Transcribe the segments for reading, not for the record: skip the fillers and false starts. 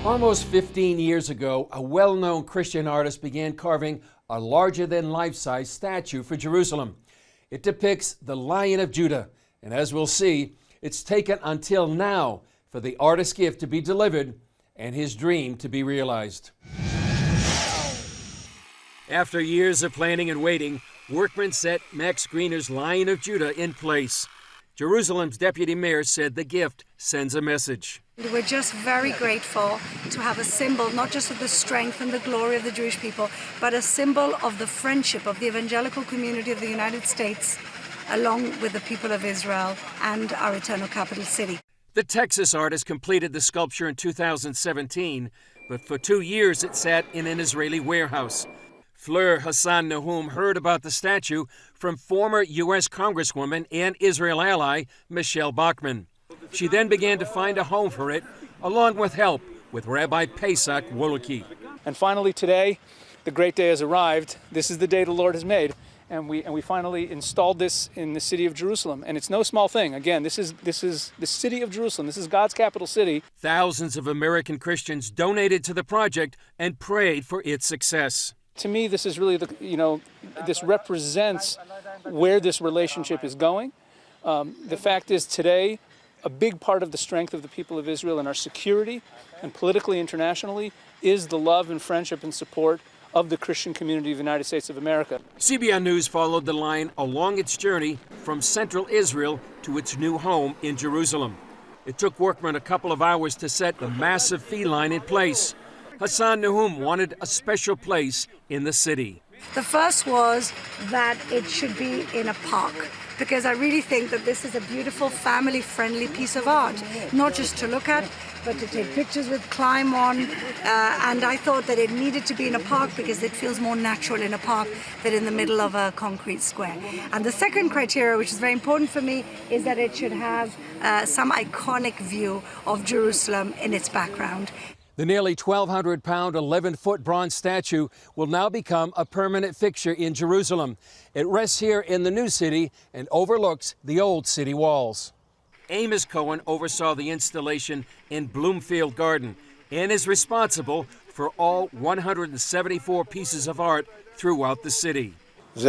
Almost 15 years ago, a well-known Christian artist began carving a larger-than-life-size statue for Jerusalem. It depicts the Lion of Judah, and as we'll see, it's taken until now for the artist's gift to be delivered and his dream to be realized. After years of planning and waiting, workmen set Max Greener's Lion of Judah in place. Jerusalem's deputy mayor said the gift sends a message. We're just very grateful to have a symbol, not just of the strength and the glory of the Jewish people, but a symbol of the friendship of the evangelical community of the United States, along with the people of Israel and our eternal capital city. The Texas artist completed the sculpture in 2017, but for 2 years it sat in an Israeli warehouse. Fleur Hassan Nahum heard about the statue from former U.S. Congresswoman and Israel ally Michelle Bachmann. She then began to find a home for it, along with help with Rabbi Pesach Woloki. And finally today, the great day has arrived. This is the day the Lord has made, and we finally installed this in the city of Jerusalem. And it's no small thing. Again, this is the city of Jerusalem. This is God's capital city. Thousands of American Christians donated to the project and prayed for its success. To me, this is really this represents where this relationship is going. The fact is today, a big part of the strength of the people of Israel and our security and politically internationally is the love and friendship and support of the Christian community of the United States of America. CBN News followed the line along its journey from central Israel to its new home in Jerusalem. It took workmen a couple of hours to set the massive feline in place. Hassan Nahum wanted a special place in the city. The first was that it should be in a park, because I really think that this is a beautiful, family-friendly piece of art, not just to look at, but to take pictures with, climb on, and I thought that it needed to be in a park because it feels more natural in a park than in the middle of a concrete square. And the second criteria, which is very important for me, is that it should have some iconic view of Jerusalem in its background. The nearly 1,200-pound, 11-foot bronze statue will now become a permanent fixture in Jerusalem. It rests here in the new city and overlooks the old city walls. Amos Cohen oversaw the installation in Bloomfield Garden and is responsible for all 174 pieces of art throughout the city. This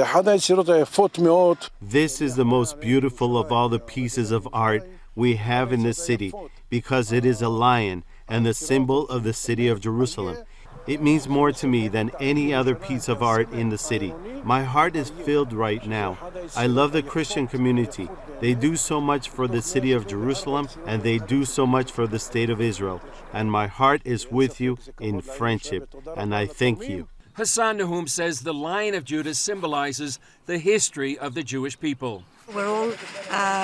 is the most beautiful of all the pieces of art we have in the city because it is a lion and the symbol of the city of Jerusalem. It means more to me than any other piece of art in the city. My heart is filled right now. I love the Christian community. They do so much for the city of Jerusalem, and they do so much for the state of Israel. And my heart is with you in friendship, and I thank you. Hassan Nahum says the Lion of Judah symbolizes the history of the Jewish people. We're all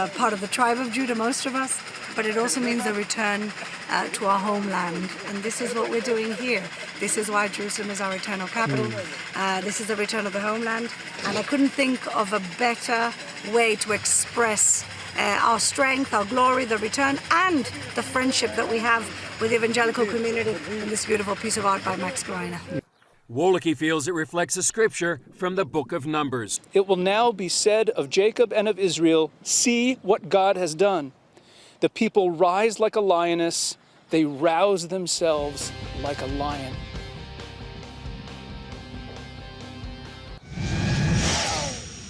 part of the tribe of Judah, most of us, but it also means a return to our homeland. And this is what we're doing here. This is why Jerusalem is our eternal capital. This is the return of the homeland. And I couldn't think of a better way to express our strength, our glory, the return, and the friendship that we have with the evangelical community in this beautiful piece of art by Max Greener. Woloki feels it reflects a scripture from the book of Numbers. It will now be said of Jacob and of Israel, see what God has done. The people rise like a lioness, they rouse themselves like a lion.